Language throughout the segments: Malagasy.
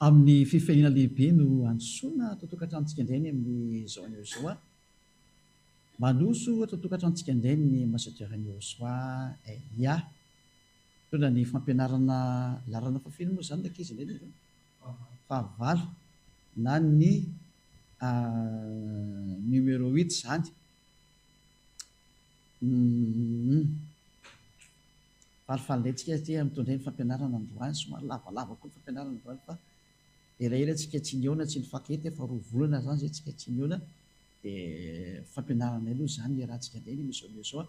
amin'ny fifehina lehibe no ansoina totokatranotsika indray ny amin'ny zaony Joa. Manoso totokatranotsika indray ny ambassadeur-n'ny Joa Elia. Tona ny fampianarana larana fafiny moa zany ankizy indray zany. Fahavalo na ny numéro 8 zany. Falifalintsika tia mitondray ny fampianarana androany, somary lavalava koa ny fampianarana androany fa elaela tsika tsy niona tsy nifakety fa roa volana zany zay tsika tsy niona dia fampianarana aloha zany ny rahantsika indray ny misy ao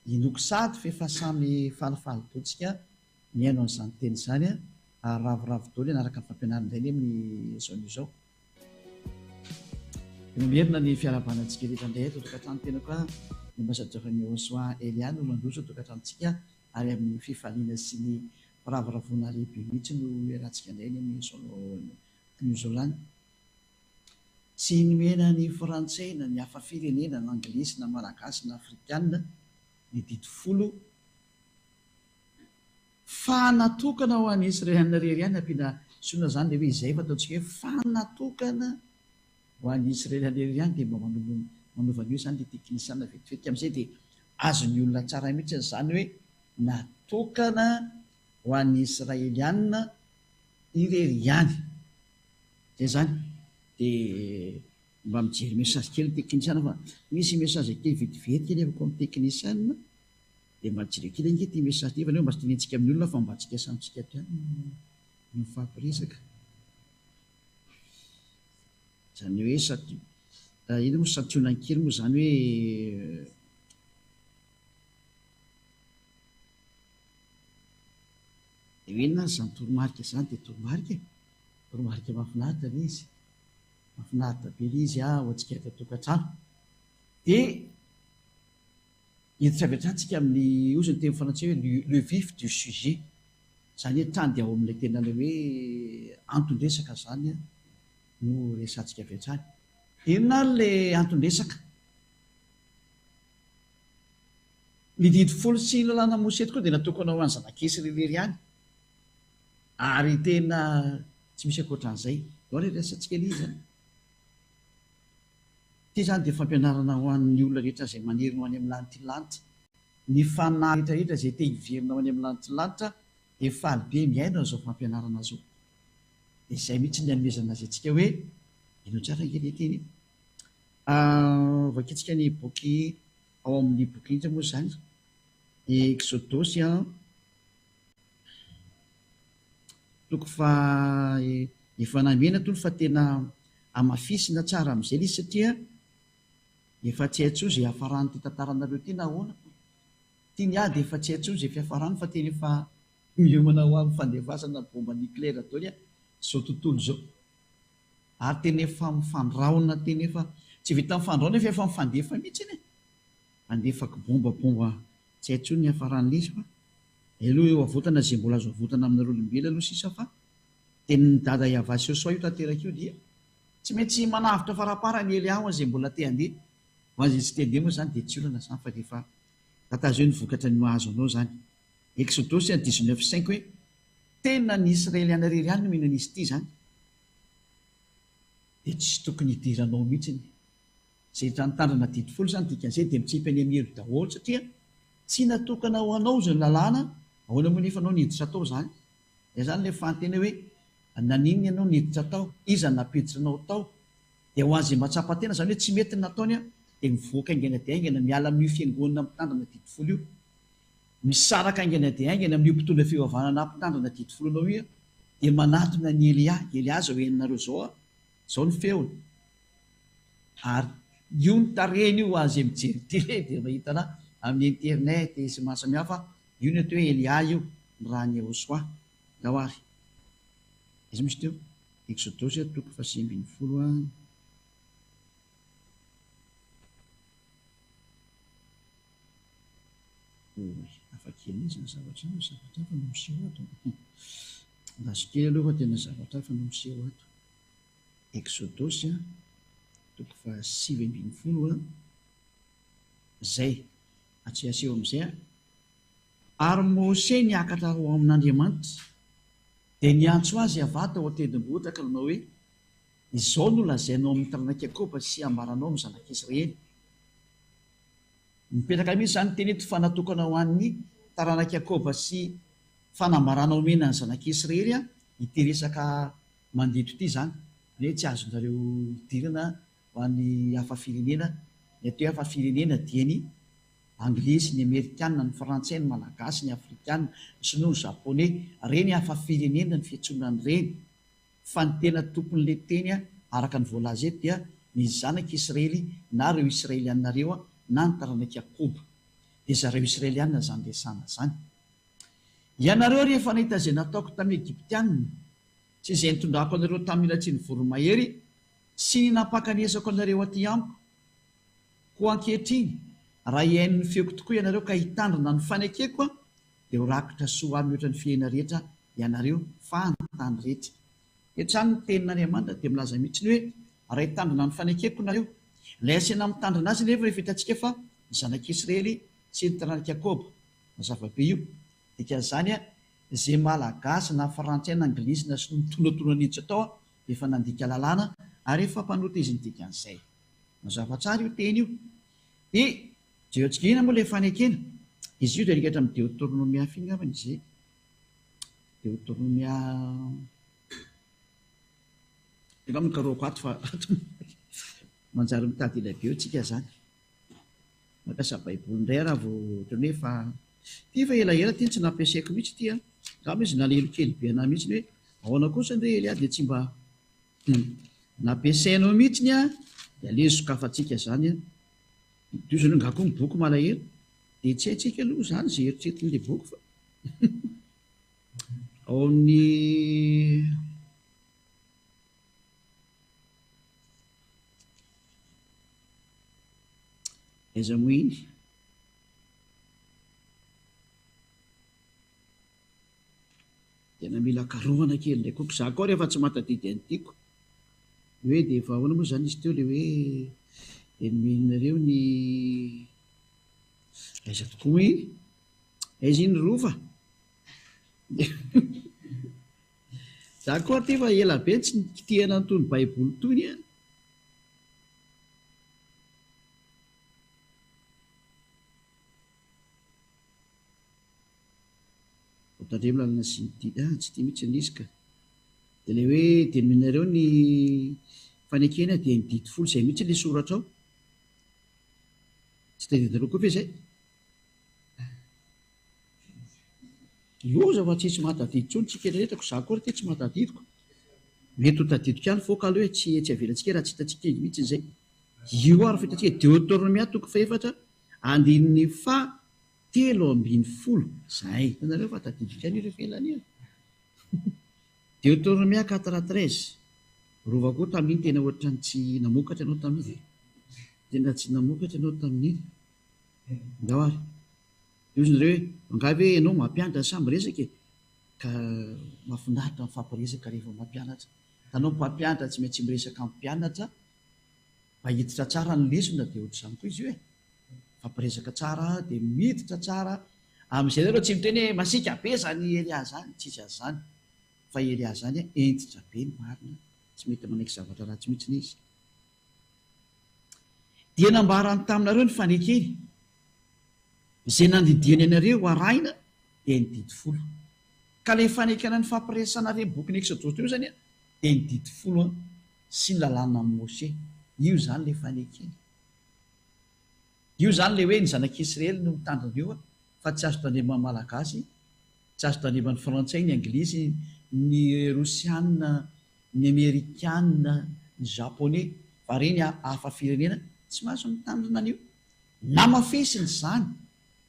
inoko sady fefa samy falifaly totsika miaino an'izany teny zany ary ravoravo daholo anaraka ny fampianarana indray ny amin'ny zao izao. Merina ny fiarabanantsika rehetra indray totokatrano tena koa ny ambassadeur-n'ny Joa Elia no mandroso totokatranotsika ary amin'ny fifaliana sy ny firavoravoana lehibe mihitsy no rahantsika indray ny amin'ny Nizolany. Tsy nomena ny frantsay na ny hafa firenena na anglisy na malagasy na afrikanina ny dito folo fa natokana ho an'ny Israeliana rery ihany ampiana soina zany le hoe izay fa ataontsika hoe fa natokana ho an'ny Israeliana rery ihany dia mba manovana io zany le teknisiana vetivety amin'izay dia azony olona tsara mihitsy zany hoe natokana ho an'ny Israeliana irery ihany zay zany. Dia mba mijery mesazy kely teknisiana fa misy mesazy kely vetivety kely avako amin'ny teknisiana dia mba mijery kely ange ty mesazy ty fa neo mba sy tenentsika amin'ny olona fa mba tsika samitsika ty any mifampiresaka zany hoe ino moa santionankely moa zany hoe inona zany toromarika zany dia toromarika mahafinaritra le izy, mahafinaritra be le izy ho antsika tokantrano dia hiditra avy hatratsika amin'ny ozy ny teny frantsay hoe le vif du sujet zany hoe trany ao amin'ilay tena le hoe antondresaka zany no resantsika avy hatrany. Inona le antondresaka? Ny dito folo sy ny lalàna mosety koa dia natokana ho an'ny zanak'esy rery ihany ary tena tsy misy ankoatran'izay ao re resantsika le izy ty zany dia fampianarana ho an'ny olona rehetra izay maniry no any amin'ny lanitra lanitra ny fanahy rehetrarehetra izay te hiverina ho any amin'ny lanitra lanitra dia falibe miaino an'izao fampianarana zao. Dia izay mihitsy ny anomezana azy antsika hoe ino tsara angely teny vakitsika ny boky ao amin'ny boky indra moa zany Exodosy toko fa efa namena tolo fa tena amafisina tsara amin'izay izy satria efa tsy haitsozy hafarany ty tantaranareo ty na ahoana ty niady efa tsy haitsozy fiafarany fa teny efa miomana ho amin'ny fandevasana bomba nucléaire daholo zao tontolo zao ary tena efa mifandraona tena efa tsy vita mifandraona efa efa mifandefa mihitsy iny mandefaka bombabomba tsy haintsony ny hafaran'le izy fa aloha eo avotana zay mbola azo avotana aminareo olombelona aloha sisa fa teny ny dada iavasy sosoa io tanteraka io dia tsy maintsy manavitra farapara ny Eliaho zay mbola te handeha ho azy tsy te handeha moa zany dia tsy olana zany fa defa tatazo ny vokatra ny mahazo anao zany. Exodosy 19:5 hoe tena ny Israeliana rery ihany no mihinana izy ity zany dia tsy tokony hidiranao mihitsy zay tanitandrina dito folo zany dikan'izay dia mitsipy any amihery daholo satria tsy natokana ho anao zany lalàna ahoana moa nefa anao niditra atao zany dia zany le fantena hoe naniny ianao niditra tao iza napiditra anao tao dia ho azy matsapa-tena zany hoe tsy mety nataony dia mivoaka aingana dia aingana miala amin'io fiangonana mpitandrina dito folo io misaraka aingana dia aingana amin'io mpitondra fivavahana mpitandrina dito folo anao io dia manatona ny Elia zao henonareo zao ny feony ary io ny tarehiny io azy mijery ty re dia mahitana amin'ny internet sy maro samihafa io ny atao hoe Elia io ny raha ny Joa Laoary izy misy teo Exodosy toko 8:10 afakely izy ny zavatra fa no miseho ato ndasokely aloha fa tena zavatra fa no miseho ato. Exodosy toko 8:10 zay atsy aseho amin'izay ary Mose niakatra ho amin'Andriamanitra dia niantso azy avata ao an-tendrombohitra ka nanao hoe izao no lazainao amin'ny taranak'i Jakôba sy ambaranao amin'ny zanak'Israely. Mipetraka mihitsy izany teny eto fa natokana ho an'ny taranak'i Jakôba sy fanambarana omena ny zanak'Israely ity resaka mandito ity izany. Hoe tsy azonareo idirana ho an'ny hafa firenena. Ny atao hafa firenena dia ny anglisy, ny amerikanina, ny frantsay, ny malagasy, ny afrikanina, ny sinoa, ny japoney. Reny hafa firenena ny fiantsoana reny. Fa ny tena tompon'ilay teny araka ny voalaza eto dia ny zanak'Israely na reo Israelianareo na ny taranak'i Jakôba. Dia zareo Israelianina zany resana zany. Ianareo rehefa nahita izay nataoko tamin'ny Egyptianina sy izay nitondrako anareo tamin'ny ilatsy ny voromahery sy ny napakanesako anareo aty amiko, koa ankehitriny raha iain'ny feoko tokoa ianareo ka hitandrina ny fanekeko dia ho rakitra soa amin'ny ohatran'ny fiaina rehetra ianareo fa nytany rehetra. Etrany ny tenin'Andriamanitra dia milaza mihitsy ny hoe raha hitandrina ny fanekeko nareo, ilay asiana mitandrina azy nefa rehefa hitantsika fa ny zanak'Israely sy ny taranak'i Jakôba. Mazava be io. Dikan'izany izay malagasy na frantsay na anglisy na sy nitonatona niditra tao dia efa nandika lalàna ary efa mpanota izy ny dikan'izay. Mazava tsara io teny io. Dia jeontsika ina moa ilay fanekena. Izy io dia nikatra amin'ny Deutéronomia finy angambany izay. Deutéronomia angambany karoko ato fa manjary mitady ilay be eo tsika zany. Mampiasa baiboly indray raha vao ohatrany hoe fa ity fa elaela ty tsy nampiasaiko mihitsy ity angamba izy nalelo kely be anahy mihitsy hoe ahoana kosa ndre Elia dia tsy mba nampiasainao mihitsy dia le sokafantsika zany diozany ngako ny boky malahelo dia tsy haitsika aloha zany zay eritretin'ilay boky fa ao amin'ny aiza moa iny tena mila karohana kely ndraiky koa za koa rehefa tsy matadidy an'tiako hoe dia efa ahoana moa zany izy teo le hoe enomenareo ny aiza tokoa iny aiza iny rova za koa ty fa ela be tsy nikitihana n'itony baiboly tony tandre milalana sy nididy tsy tia mihitsy nisy ka dia le hoe dia nomenareo ny fanekena dia nididy folo izay mihitsy ilay soratra ao tsy tadidinareo koa ve zay loza fa tsisy mahatadidy tsony tsika rehetrako za koa ty tsy mahatadidiko mety ho tadidiko ihany foka aloha hoe tsy avelantsika raha tsy hitantsika iny mihitsy izay io ary fitantsika Deutéronomia toko faefatra andininy fa 3:10 zay tanareo fa tadidika any ireo felany Deutéronomia 4:13 rova koa tamin'iny tena ohatrany tsy namokatra ianao tamin'iny tena tsy namokatra ianao tamin'iny ndao ary iozinareo hoe angavy hoe ianao mampianatra samy resaka ka mahafinaritra mifampiresaka rehefa mampianatra tanao mpampianatra tsy maintsy miresaka mpianatra mba hiditra tsara ny lesona dia ohatr'izany koa izy io fampiresaka tsara dia miditra tsara amin'izay nareo tsy miteny hoe masika be zany Elia zany tsisy azy zany fa Elia zany entitra be ny marina tsy mety manaiky zavatra ratsy mihitsy izy dia nambarany taminareo ny fanekeny izay nandidihany anareo arahina dia nididy folo ka ilay fanekana ny fampiresana reny boky ny Exodus teo zany dia nididy folo sy ny lalàna amin'ny Mose io zany ilay fanekeny io zany le hoe ny zanak'Israely no mitandrina io fa tsy azo tandrema ny malagasy tsy azo tandrema ny frantsay ny anglisy ny rosianina ny amerikanina ny japoney fa reny hafa firenena tsy mahazo mitandrina an'io namafesiny zany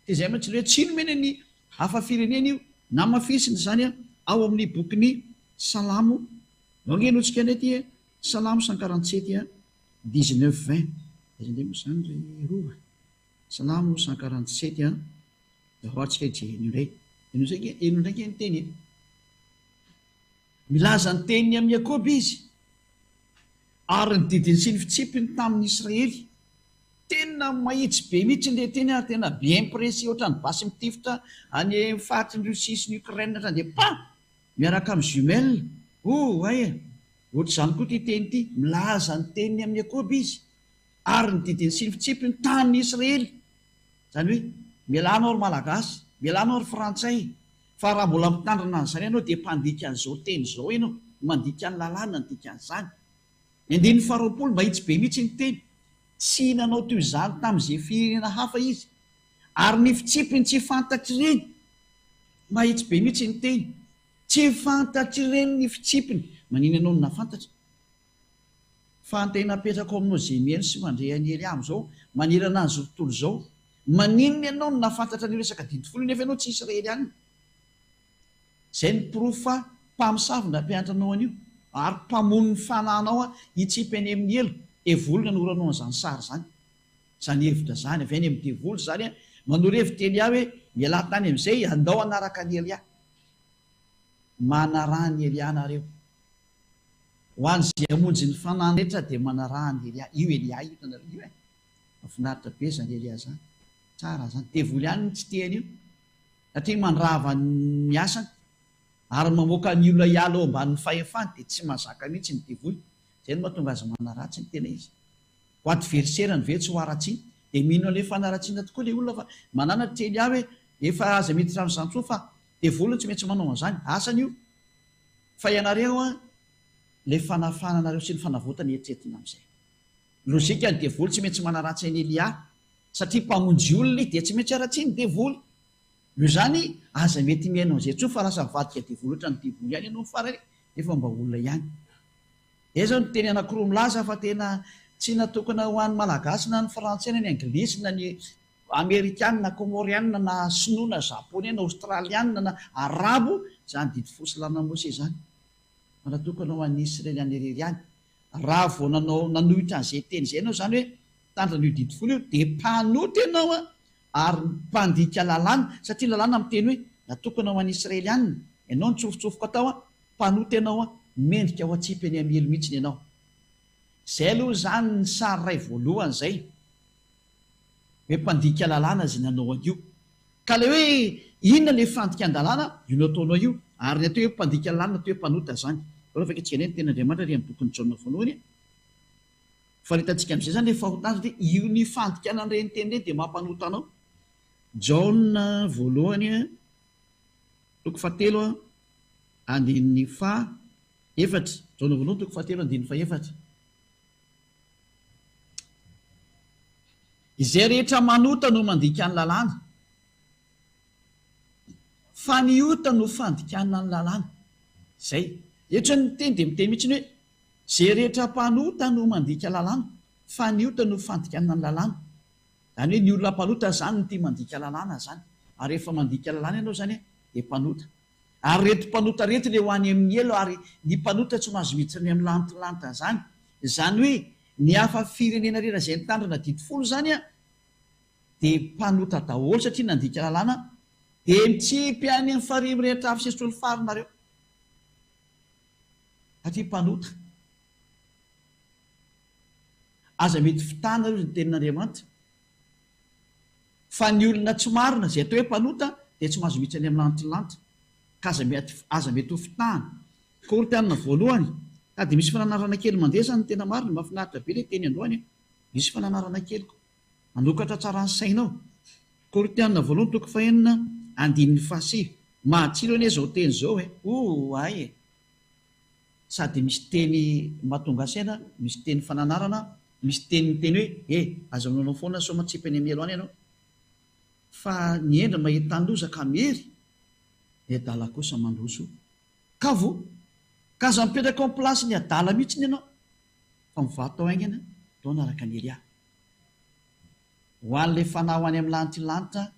dia izay mantsy le hoe tsy nomena ny hafa firenena io namafesiny zany ao amin'ny bokyny salamo mangenotsika ny aty salamo 147 19:20 izay moa zany ry rova salamo 147 dia hoatsika hijerena indray eno ndraiky ny teny milaza ny teniny amin'ny Jakôba izy ary ny didiny sy ny fitsipiny tamin'ny Israely tena mahitsy be mihitsy le teny ary tena be impressé ohatrany basy mitifitra any fahatry ny Russie sy ny Ukraine hatrany dia miaraka amin'ny jumel ay ohatra izany koa ty teny ity milaza ny teniny amin'ny Jakoba izy ary ny didiny sy ny fitsipy ny tany Israely. Zany hoe mialanao ry malagasy, mialanao ry frantsay, fa raha mbola mitandrina an'izany ianao dia mpandika an'izao teny izao ianao, mandika ny lalàna ny dikan'izany. Ny andininy faharoapolo mahitsy be mihitsy ny teny, tsy nanao toy izany tamin'izay firenena hafa izy, ary ny fitsipiny tsy fantatry ireny. Mahitsy be mihitsy ny teny, tsy fantatry ireny ny fitsipiny. Manina ianao no nafantatra fa antena apetraka aminao izay mihaino sy mandray any Eliam izao manirana azy tontolo izao, maninona ianao no nafantatra ny resaka didifolo nefa ianao tsy Israely ihany. Izay ny profo fa mpamosavy nampianatra anao an'io ary mpamono ny fananao hitsipy any amin'ny elo. Devolona no oranao an'izany sary zany, zany hevitra zany avy any amin'ny devoly zany manoro-hevitra Elia hoe miala tany amin'izay andao anaraka ny Elia. Manarahany Elia nareo, ho an'izay hamonjy ny fanany rehetra dia manarahany Elia. Io Elia io tanareo io mahafinaritra be zany Elia zany, tsara zany. Devoly ihany ny tsy tehany io satria mandrava ny asany ary mamoaka ny olona hiala ao ambanin'ny fahefany dia tsy mahazaka mihitsy ny devoly. Izay no mahatonga azy manaratsy ny tena izy. Ho adverserany ve tsy ho aratsiny dia mino an'ilay fanaratsiana tokoa ilay olona fa mananatra Elia hoe efa aza mety tamin'izany tsoa fa devoly tsy maintsy manao an'izany, asany io. Fa ianareo ilay fanafananareo sy ny fanavotany eritreretina amin'izay. Lozika ny devoly tsy maintsy manaratsy any Elia satria mpamonjy olona dia tsy maintsy aratsy ny devoly. Io zany aza mety miaino an'izay tsoa fa lasa mivadika devoly ohatra ny devoly ihany ianao farany nefa mba olona ihany. Izay zao ny teny anankiroa milaza fa tena tsy natokana ho an'ny malagasy na ny frantsay na ny anglisy na ny amerikanina na komorianina na sinoa na japoniana na australianina na arabo zany didy fosilana Mose zany, fa natokana ho an'ny israeliana irery ihany. Raha vao nanohitra an'izay teny izay ianao zany hoe tandrana io didy folo io dia mpanoty ianao ary mpandika lalàna, satria lalàna miteny hoe natokana ho an'ny israelianina. Ianao nitsofotsofoka atao mpanoty ianao mendrika ho atsipy any amin'ny elo mihitsy ianao. Izay aloha zany ny sary ray voalohany izay hoe mpandika lalàna izay nanao an'io. Ka ilay hoe inona ilay fandika an-dalàna io nataonao io, ary ny atao hoe mpandika lalàna atao hoe mpanota zany. Fa afaka tsika ny ten'Andriamanitra ary amin'ny bokin'ny Jaona voalohany fa hitantsika amin'izay zany ilay fahotana dia io ny fandikana an'ireny teny ireny dia mampanota anao. Jaona voalohany toko fahatelo andininy fahaefatra. Jaona voalohany toko fahatelo andininy fahaefatra. Izay rehetra manota no mandika ny lalàna, fa ny ota no fandikana ny lalàna. Izay etra ny teny dia miteny mihitsy hoe izay rehetra mpanota no mandika lalàna, fa ny ota no fandikana ny lalàna. Zany hoe ny olona mpanota zany no tia mandika lalàna zany, ary rehefa mandika lalàna ianao zany dia mpanota. Ary reto mpanota reto ilay ho any amin'ny elo, ary ny mpanota tsy mahazo miditra ny amin'ny lantilanta zany. Zany hoe ny hafa firenena rera izay nitandrina didy folo zany dia mpanota daholo satria nandika lalàna dia mitsipy any amin'ny farimy rehetra avy sesotrony farinareo satria mpanota. Aza mety fitana io ny tenin'Andriamanitra fa ny olona tsy marina izay atao hoe mpanota dia tsy mahazo miditra any amin'ny lantilanta, ka aza mety ho fitahana. Korintana voalohany ka dia misy fananarana kely mandeha zany tena marina, mahafinaritra be ilay teny androany. Misy fananarana kely manokatra tsara ny sainao. Korintana voalohany toko fahenina andininy fahasivy. Mahatsiro anie izao teny izao ay sady misy teny mahatonga saina, misy teny fananarana, misy teny hoe aza manao foana so matsipy any amin'ny elo any ianao, fa ny endra mahita tany ka mery dia adala kosa mandroso ka vo ka aza mipetraka ao amin'ny plasy ny adala mihitsy ny ianao fa mivato ao aingana tao naraka ny Elia. Ho an'ilay fanahy ho any amin'ny lantilanitra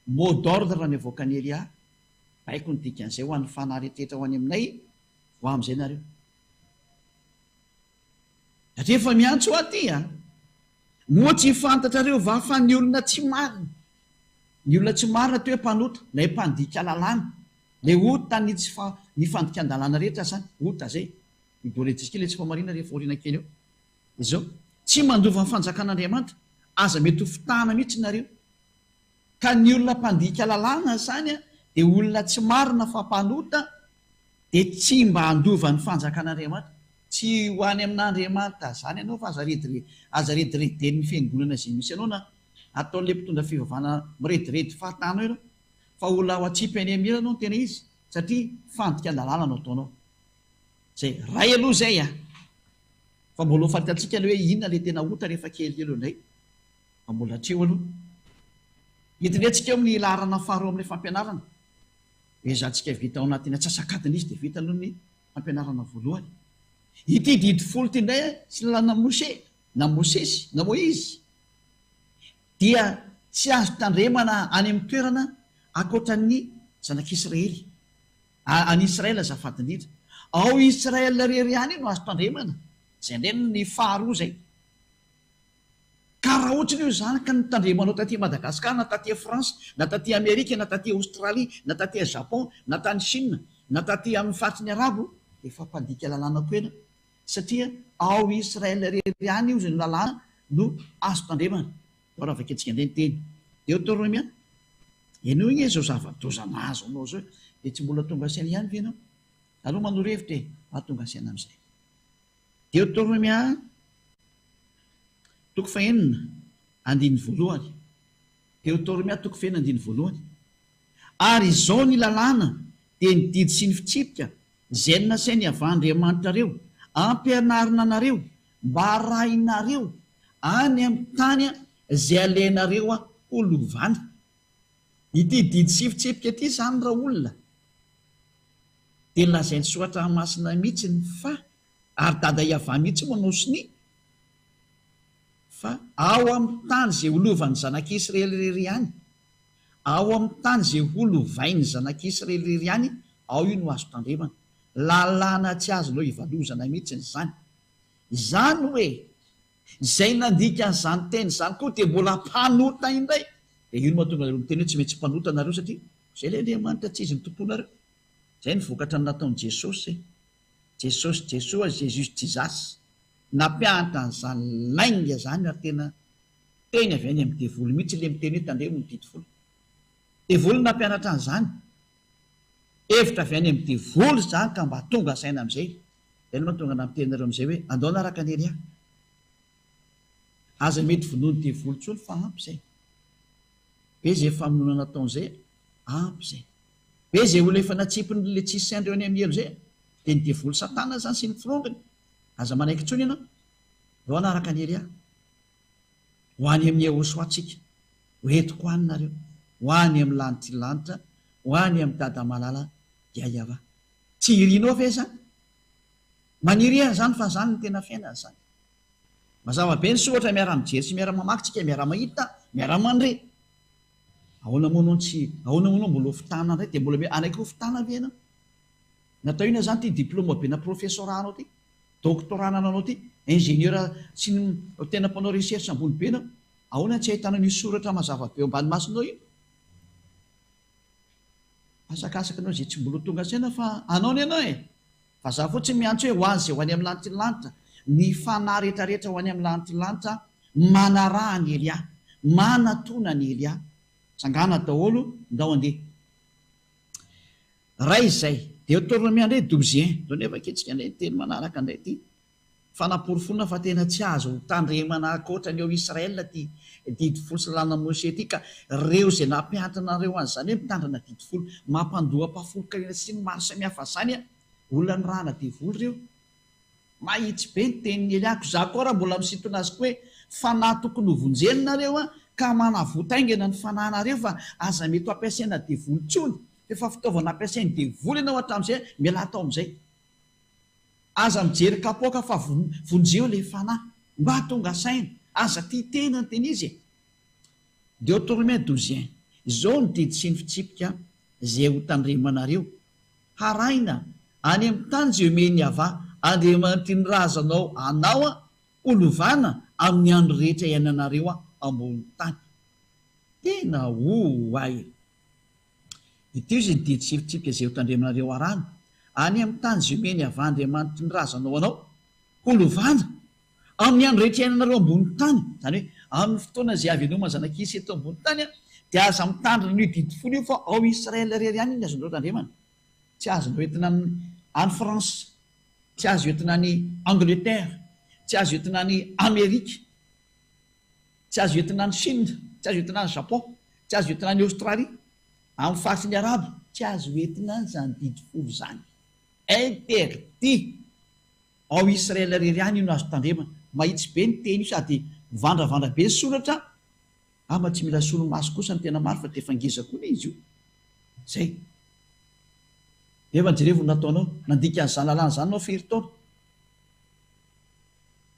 mot d'ordre raha ny avoaka ny Elia, haiko ny dikan'izay ho an'ny fanahy rehetrarehetra ho any aminay ho amin'izay nareo. Satria efa miantso aty moa tsy fantatrareo va fa ny olona tsy marina, ny olona tsy marina toa hoe mpanota, ilay mpandika lalàna, ilay ota ny fandikan-dalàna rehetra zany, ota zay idorentsika ilay tsy famarina rehefa oriana kely eo. Izao tsy mandova ny fanjakan'Andriamanitra, aza mety ho fitahana mihitsy nareo. Ka ny olona mpandika lalàna zany dia olona tsy marina fa mpanota dia tsy mba handova ny fanjakan'Andriamanitra, tsy ho any amin'Andriamanitra zany ianao fa aza rediredeny ny fiangonana izay misy ianao na ataon'ilay mpitondra fivavahana mirediredy fahatanao ianao, fa olona ao atsipy any amira anao no tena izy, satria fandika-dalàna no ataonao. Zay ray aloha zay fa mbola ho fahitatsika ilay hoe inona ilay tena ota rehefa kely elo indray, fa mbola hatreo aloha. Hitindrentsika eo amin'ny laharana faharoa amin'ilay fampianarana, ezatsika vita ao anatin'ny atsasakadiny izy dia vita aloha ny fampianarana voalohany. Ity didi folo ty indray sy lalàna na Mosesy na Moizy dia tsy azo tandremana any amin'ny toerana ankoatran'ny zanak'Israely, any Israela azafady indrindra. Ao Israela rery ihany no azo tandremana, zay indray ny faharoa zay. Ka raha ohatrany io zany ka nitandremanao taty Madagasikara na taty France na taty Amerika na taty Australie na taty Japon na tany Chine na taty amin'ny faritry ny Arabo, efa mpadika lalàna koa ena, satria ao Israela rery ihany io zay no lalàna no azo tandremana. Ao raha vaketsika indray ny teny Deutéronomia, ianao igny zao zava-dozana azo anao zao dia tsy mbola tonga saina ihany ve ianao? Aloha manoro-hevitra tonga saina amin'izay. Deutéronomia toko fahenina andiny voalohany, Deutéronomia toko fahenina andiny voalohany. Ary izao ny lalàna dia ny didy sy ny fitsipika izay nasainy avy Andriamanitrareo ampianarina anareo mba arahinareo any amin'ny tany izay alehinareo holovana. Ity didy sy fitsipika ity zany raha olona dia lazainy soatra masina mihitsy ny fa ary dada iavà mihitsy manao siny fa ao amin'ny tany izay holovan'ny zanak'Israely rery ihany, ao amin'ny tany izay holovain'ny zanak'Israely rery ihany, ao io no azo tandremana. Lalàna tsy azo loha ivalozana mihitsy ny zany. Izany hoe izay nandika n'izany teny zany koa dia mbola mpanota indray, dia io no mahatonga anareo miteny hoe tsy maintsy mpanota nareo satria zay ilay Andriamanitra tsy izy ny tomponareo. Zay ny vokatra ny nataon'i Jesosy. Jesosy Jesus Jizasy nampianatra n'izany lainga zany ary tena teny avy any amin'ny devoly mihitsy ilay miteny hoe tandremo ny didy folo. Devoly nampianatra an'izany, hevitra avy any amin'ny devoly zany ka mba tonga saina amin'izay. Zay no mahatonga namitenareo amin'izay hoe andao anaraka ny Elia. Aza mety vonoany devoly tsony fa ampy zay. Be zay famonona nataon'izay, ampy zay. Be zay olona efa natsipiny le tsisy saindreo any amin'ny elo zay, dia ny devoly Satana zany sy ny firongany. Aza manaiky tsony ianao, andao anaraka ny Elia. Ho any amin'ny Ahosoatsika, hoentiko any nareo, ho any amin'ny lanitra lanitra, ho any amin'ny dada malala Yahova. Tsy irianao ve zany? Maniry zany fa zany ny tena fiainana zany. Mazava be ny sohatra miara-mijery sy miara-mamaky, miara-mahita, miara-mandre. Ahoana moa anao mbola ho fitana indray dia mbola anaiky ho fitana ve ianao? Natao ina zany ty diplôma be na professoranao ty, doctorananao ty, ingénieur sy ny tena mpanao recherche ambony be anao. Ahoana tsy ahitana ny soratra mazava be ambany masonao io? Asakasaka anao zay tsy mbola tonga saina fa anao ny ianao fa za fotsiny miantso hoe ho azy zay ho any amin'ny lanitra lanitra, ny fanahy rehetrarehetra ho any amin'ny lanitra lanitra manaraha ny Elia, manatona ny Elia. Sangana daholo ndao andeha. Ray izay Deutéronomia indray 12 zao nefa ketsika indray teny manaraka indray ty fanaporofonana fa tena tsy azo tandremana ankoatrany eo Israela ty didy folo sy lalàna Mose ty, ka reo zay nampianatra anareo an'izany hoe mitandrina didy folo, mampandoam-pafolon-karena sy ny maro samihafa zany olona ny rahana devoly reo. Mahitsy be ny tenin'ny Eliako. Za koa raha mbola misintona azy koa hoe fanahy tokony hovonjeny nareo ka manavotaingana ny fanahinareo fa aza mety ho ampiasaina devoly tsony, efa fitaovana ampiasainy devoly ianao hatramin'izay miala atao amin'izay. Aza mijery kapoaka fa vonjeo ilay fanahy mba tonga saina, aza tia tena ny teny izy. Deutéronomia 12 izao ny didy sy ny fitsipika izay ho tandremanareo, haraina any amin'ny tany izay omeny avà Andriamanitra ny razanao anao holovana amin'ny andro rehetra iainanareo ambony tany. Tena ay. Ity izy ny didy sy fitsipika izay ho tandremanareo arahana any amin'ny tany izay omeny avà Andriamanitra ny razanao anao holovana amin'ny andro rehetra iainanareo ambony tany. Zany hoe amin'ny fotoana izay avy anao mazanak'isy eto ambony tany dia aza mitandrina io didy folo io fa ao Israela rery ihany iny azondreo tandremana. Tsy azondreo entina any France, tsy azo entina any Angleterre, tsy azo entina any Amerika, tsy azo entina any Chine, tsy azo entina any Japon, tsy azo entina any Australie, amin'ny faritry ny arabo tsy azo entina zany didy folo zany. Interdit ao Israel rery any io no azo tandremana. Mahitsy be ny teny io sady mivandravandra be ny soratra. Ama tsy mila solomaso kosa ny tena maro fa te fangeza koa izy io. Zay. Efa jerevo nataonao nandika ny zalalana zany nao firy taona.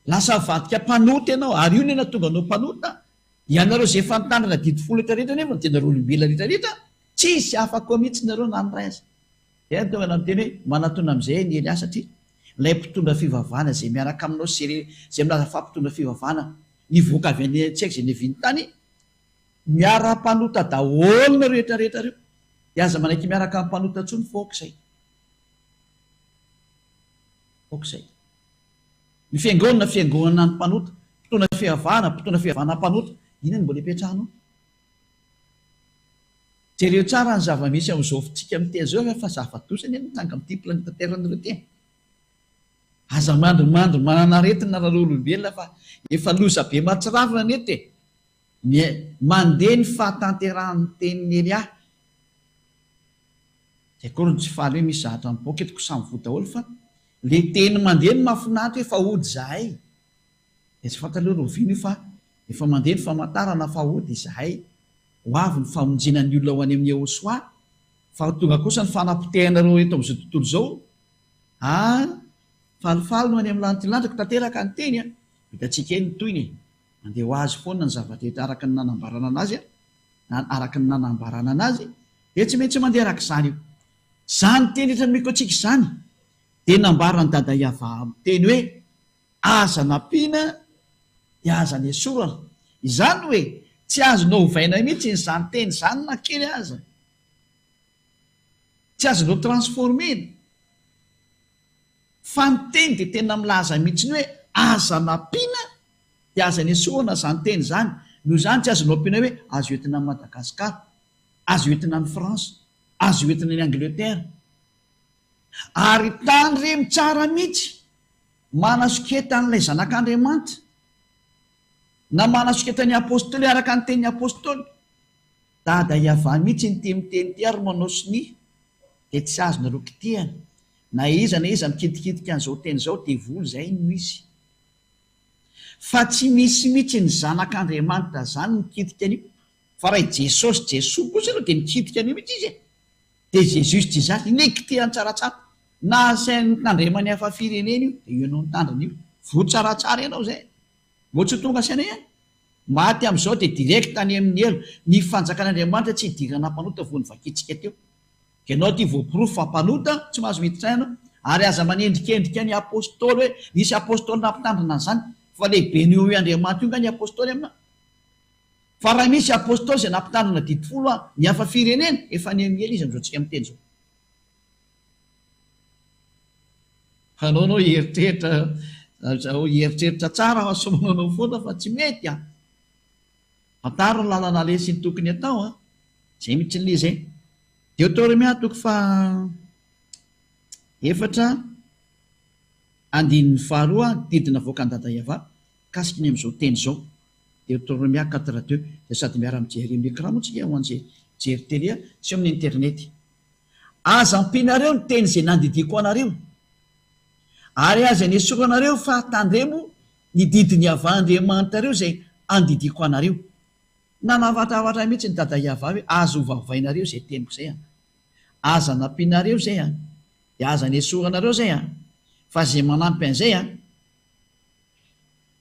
Lasa vadika mpanota ianao ary io nena tonga anao mpanota. Ianareo zay efa nitandrina didy folo rehetrarehetra nefa tenareo olombelona rehetrarehetra tsisy afaka mihitsy nareo nanoray azy. Dia tonga na miteny hoe manatona amin'izay ny Elias satria ilay mpitondra fivavahana zay miaraka aminao zay milaza fa mpitondra fivavahana nivoaka avy any tsy haiko zay neviny tany miara-panota daholo rehetra rehetra reo. Dia aza manaiky miaraka amin'ny mpanota ntsony fokizay. Fokizay. Ny fiangonana fiangonana ny mpanota, mpitondra fivavahana mpanota, ina ny mbola ipetrahanao. Jereo tsara ny zava-misy amin'izao fitsika miteny zao fa zava-dosany mitanga amin'ity planeta Terre an'ireo teny. Aza mandrimandry mananaretina nareo olombelona fa efa loza be mahatsiravina ny ety mandeha ny fahatanterahany tenin'ny Elia. Zay koa tsy faly hoe misy zahatra mipoaka etiko samy vo daholo fa le teny mandeha ny mahafinaritra hoe fa ody zahay. Dia tsy fantaleo roviny fa efa mandeha ny famantarana fa ody zahay. Ho avy ny famonjena ny olona ho any amin'ny Yehosoa fa tonga kosa ny fanapotehana reo eto amin'izao tontolo izao. Falifaly no any amin'ny lantilandraka tanteraka ny teny hitantsika eny ny toyny mandeha ho azy foana ny zava-drehetra araka ny nanambarana anazy araka ny nanambarana anazy dia tsy maintsy mandeha araka izany io. Zany teny rehetra nomeko antsika izany dia nambarany dada Iava amin'ny teny hoe aza nampiana dia aza ny esorana. Izany hoe tsy azonao hovaina mihitsy nyzany teny zany na kely aza. Tsy azonao transformena. Fa ny teny dia tena milaza mihitsy ny hoe aza nampiana dia aza ny esorana zany teny zany. Noho izany tsy azonao ampiana hoe azo entina ny Madagasikara, azo entina ny France, azo entina ny Angleterre. Ary tany remy tsara mihitsy manasoketa n'ilay zanak'Andriamanitra na manasoketa ny apôstôly araka ny tenin'ny apôstôly. Dada Iava mihitsy ny temiteny ty ary manao siny dia tsy azo nareo kitihana. Na iza mikidikitika an'izao teny izao dia voly zay no izy. Fa tsy misy mihitsy ny zanak'Andriamanitra zany mikidika an'io. Fa raha Jesosy Jesoa kosa aloha dia mikidika an'io mihitsy izy. Dia Jésus Jizasy ny kitihany tsaratsara. Na sainy tandremany hafa firenena io dia io ianao nitandrina io. Vo tsaratsara ianao zay. Mo tsy tonga saina ihany. Maty amin'izao dia direct any amin'ny elo. Ny fanjakan'Andriamanitra tsy hidirana mpanota vo nivakitsika teo. Ianao ty voaporofo fa mpanota tsy mahazo miditra ianao. Ary aza manendrikendrika ny apôstôly hoe nisy apôstôly nampitandrina an'izany. Fa lehibe ny io Andriamanitra io nga ny apôstôly aminao. Fa raha misy apôstôly izay nampitandrina didy folo ny hafa firenena efa ny amin'ny elo izy amin'izao tsika miteny zao. Anao hieritreritra tsara asomanao foana fa tsy mety Ataro ny lalana lesy ny tokony atao zay mihitsy ny le zay. Deutéronomia toko fa 4:5 didina voaka ny dada Iava kasika ny amin'izao teny zao. Deutéronomia 4:2 dia sady miara-mijery amin'ny écran moa tsika ho an'izay jery télé sy amin'ny internet. Aza ampinareo ny teny izay nandidiko anareo ary aza ny esoranareo fa tandremo ny didiny Andriamanitrareo izay andidiko anareo. Nanavatra mihitsy ny dada Iava hoe azo hovavainareo izay teniko izay aza nampinareo zay dia aza ny esoranareo zay fa zay manampy an'izay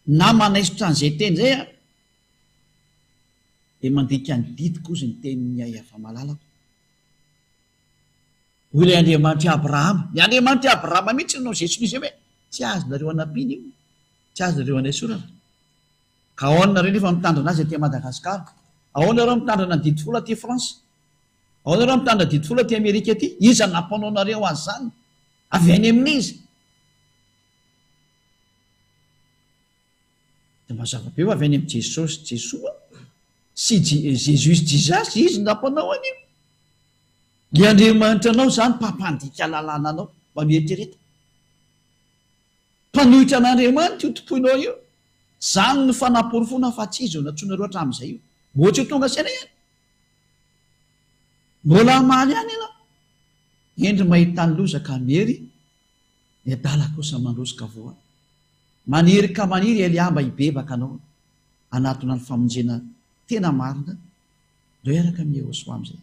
na manaisotra an'izay teny zay dia mandika ny didiko izy ny tenin'ny Iava malalako. Hoy Andriamanitra Abrahama. Ny Andriamanitra Abrahama mihitsy no zay tsy hoe tsy azonareo anampiny io, tsy azonareo anesorana. Ka ahoana nareo nefa mitandrina azy aty Madagasikara? Ahoana nareo mitandrina ny didy folo aty France? Ahoana nareo mitandrina didy folo aty Amerika aty? Iza nampanao nareo azy zany? Avy any amin'izy. Dia mazava be ho avy any amin'ny Jesosy Jesoa sy Jésus Jizasy izy nampanao an'io. Ny Andriamanitra anao zany mpampandika lalàna anao. mamietrereta. Mpanohitra an'Andriamanitra io topoinao io. Zany no fanaporofona fa tsy izy o natsoina loatra amin'izay io. Ohatry ho tonga saina ihany. Mbola maly ihany ianao. Endry mahita ny loza ka mery, ny adala kosa mandrosoka voa. Maniry ka maniry Eliamba hibebaka anao anatona ny famonjena tena marina. Ndreo eraka mihoso amin'izay.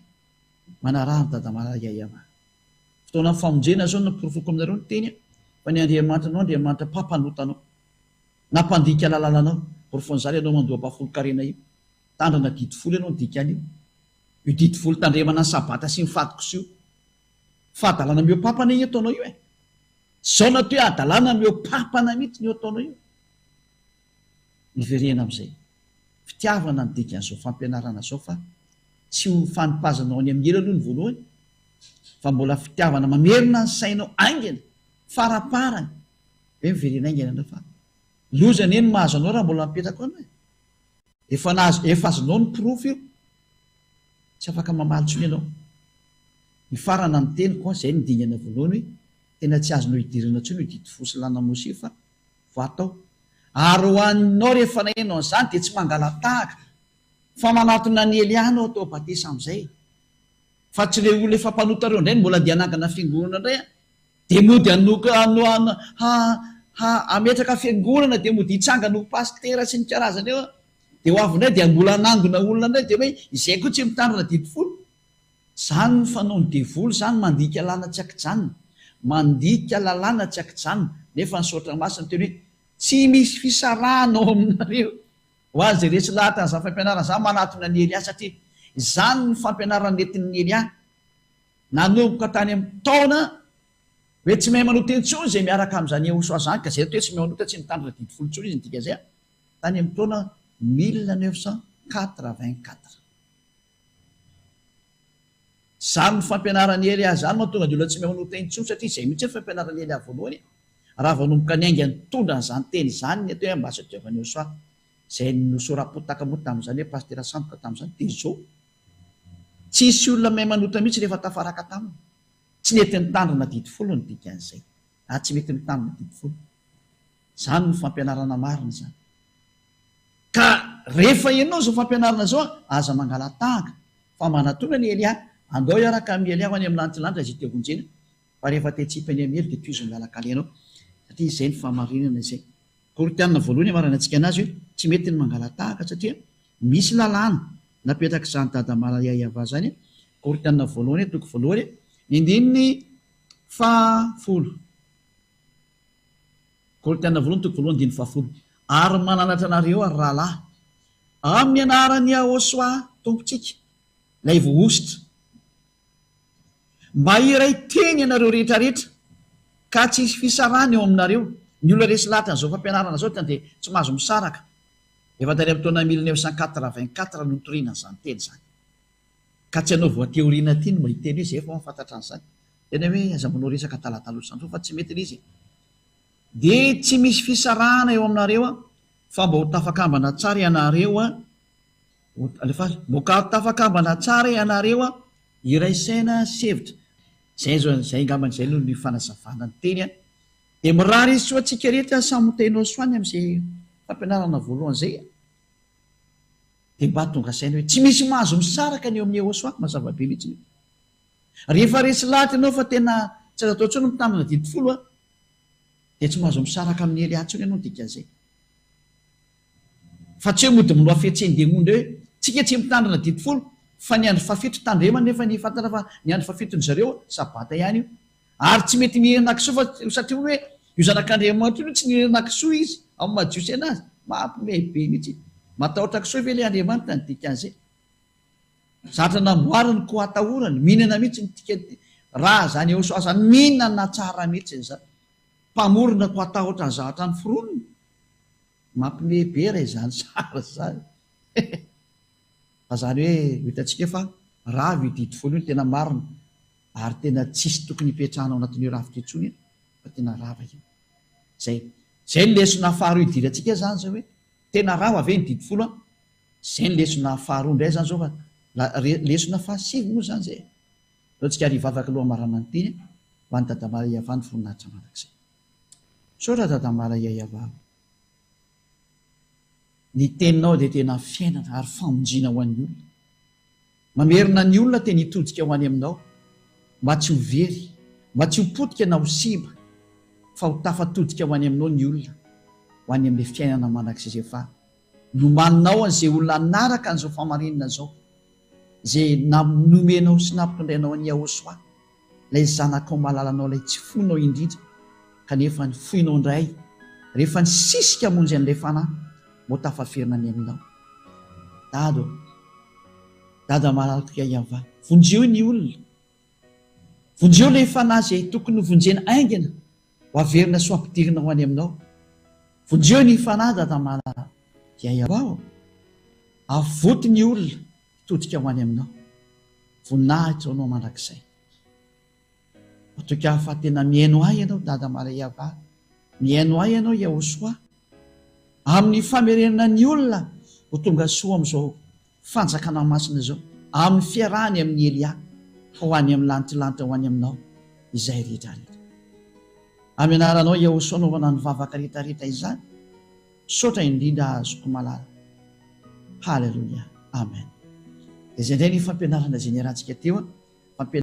Manarahany dadamala Yahova. Fotoana ny famonjena zao naporofoko aminareo ny teny fa ny Andriamanitra anao, Andriamanitra mpampanota nampandika lalalanao. Porofon'izany ianao mandoa-pafolo karena io. Tandrana didifolo ianao ny dikany io. Io didifolo tandremana ny sabata sy ny fadikosa io. Fahadalana meo papana io ataonao io e. Zao na toe adalana meo papana mihitsy io ataonao io. Niverena amin'izay. Fitiavana ny dikan'izao fampianarana zao fa tsy ho fanimpazanao any amin'ny ela aloha ny voalohany. Fa mbola fitiavana mamerina ny sainao aingana, faraparany. Hoe miverena aingana anao fa lozany eny mahazo anao raha mbola mipetraka anao. Efa azonao ny porofo io. Tsy afaka mamaly tsony ianao. Ny farana ny teny koa izay nidingana voalohany hoe tena tsy azonao hidirana tsony ho didi fosy lanamosi fa voatao. Ary ho aninao rehefa nahenao an'izany dia tsy mangalatahaka fa manatona ny Elianao atao batisa amin'izay. Fa tsy le olona efa mpanota reo indray mbola dia hanangana fiangonana indray dia mody ametraka fiangonana dia mody hitsangana ho pastera sy ny karazany eo. Dia ho avy indray dia mbola hanangona olona indray dia hoe izay koa tsy mitandrina didifolo. Zany ny fanao ny devoly, zany mandika lalàna tsy akijanona. Mandika lalàna tsy akijanona. Nefa ny saotra masina teny hoe tsy misy fisarahana ao aminareo. Ho azy resy lahatra n'izany fampianarana izany manatona ny Elia satria izany ny fampianarana nentin'ny Elia. Nanomboka tany amin'ny taona hoe tsy mahay manota intsony izay miaraka amin'izany Yehosoa zany ka izay hoe tsy mahay manota tsy mitandrina didifolo intsony izy nidika izay. Tany amin'ny taona 1984. Zany ny fampianaran'ny Elia zany mahatonga dia olona tsy mahay manota intsony satria izay mihitsy ny fampianaran'ny Elia voalohany. Raha vanomboka ny aingany tondra n'izany teny izany ny atao hoe ambassadeur Jehovah Yehosoa izay nosorapotaka moa tamin'izany hoe pastera Sandoka tamin'izany dia zao. Tsisy olona mahay manota mihitsy rehefa tafaraka taminy. Tsy nety nitandrina didifolo ny dikan'izay. Tsy mety mitandrina didifolo. Zany ny fampianarana marina zany. Ka rehefa ianao zao fampianarana zao aza mangalatahaka fa manatona ny Elia. Andao iaraka amin'ny Elia ho any amin'ny lanitry izay tevonjena. Fa rehefa tetsipany amin'ny hely dia toy izy milalaka alenao. Satria izay ny fahamarinana izay. Koritianina voalohany marana antsika anazy hoe tsy mety ny mangalatahaka satria misy lalàna napetraka izany dadamala Yahova zany. Koritianina voalohany toko voalohany ny andininy fahafolo. Koritianina voalohany toko voalohany andininy fahafolo. Ary mananatra anareo ary rahalahy amin'ny anaran'ny Yehosoa tompontsika ilay voahositra. Mba iray teny ianareo rehetrarehetra ka tsy hisy fisarahana eo aminareo. Ny olona resy lahatra n'izao fampianarana zao dia tsy mahazo misaraka. Efa tany amin'ny taona 1984 notoriana izany teny izany. Ka tsy hanao voateoriana ty no mahiteny izy efa mafantatra an'izany. Tena hoe aza manao resaka talatalotra izany fa tsy mety izy. Dia tsy misy fisarahana eo aminareo fa mba ho tafakambana tsara ianareo mboka tafakambana tsara ianareo iraisaina sevitra. Zay ngambany izay no ny fanazavana ny teny dia mirary izy soa antsika rehetra samy tenao soany amin'izay fampianarana voalohany izay. Dia mba tonga saina hoe tsy misy mahazo misaraka ny eo amin'ny Yehosoa mazava be mihitsy. Rehefa resy lahatra ianao fa tena tsy azo atao tsony mitandrina didifolo dia tsy mahazo misaraka amin'ny Elia tsony ianao dikan'izay. Fa tsy hoe mody mino afetseny-demonda hoe tsika tsy mitandrina didifolo fa ny andro fafito tandremana nefa ny fantatra fa ny andro fafitony zareo sabata ihany io. Ary tsy mety mihena kisoa satria hoe io zanak'Andriamanitra io tsy mihena kisoa izy amin'ny majiosy anazy mampimehy be mihitsy. Matahotra kisoa ve ilay Andriamanitra ny dikan'izay. Zatra namboariny ko atahorany mihinana mihitsy nytika raha zany Yehosoa zany mihinana tsara mihitsy zany. Mpamorona ko atahotra ny zavatra ny foroniny. Mampimehy be raha izany tsara zany. Fa zany hoe hitantsika fa raha io didifolo io tena marina ary tena tsisy tokony hipetrahana ao anatin'io rafitra intsony fa tena rava io. Zay ny lesona faharoa idirantsika zany zao hoe tena rava ve ny didifolo zay ny lesona faharoa indray zany zao fa lesona fahasivy moa zany zay. Raha tsika rivavaka aloha marana ny teny ho an'ny Dada Maria va ny voninahitra mandrakizay. Saora Dada Maria Iavao, ny teninao dia tena fiainana ary famonjina ho an'ny olona. Mamerina ny olona tena hitodika ho any aminao, mba tsy ho very, mba tsy ho potika na ho simba, fa ho tafatodika ho any aminao ny olona, ho any amin'ilay fiainana mandrakizay izay fa nomaninao an'izay olona anaraka an'izao famarinana zao, izay nomenao sy nampitondrainao any Ahosoa, ilay zanakao malalanao ilay tsy fonao indrindra, kanefa ny foinao indray rehefa ny sisika monjy an'ilay fanahy mo tafaferina ny aminao. Dada malalaka Iavao, vonjeo ny olona, vonjeo ilay fanahy izay tokony vonjena aingana ho averina sy ho ampidirina ho any aminao. Vonjeo ny fanahy Dada malalaka Iavao, avoty ny olona hitodika ho any aminao. Voninahitra anao mandrakizay. Toka fa tena mihaino ahy ianao Dada Maria Iavao, mihaino ahy ianao Ahosoa, amin'ny famerenana ny olona ho tonga soa amin'izao fanjakana masina izao, amin'ny fiarahany amin'ny Elia, ho any amin'ny lantilanitra ho any aminao izay rehetrarehetra. Amin'ny anaranao Ahosoa anaovana ny vavaka rehetrarehetra izany, saotra indrindra azoko malala. Haleluia, amen. Izay indray ny fampianarana izay niarantsika teo.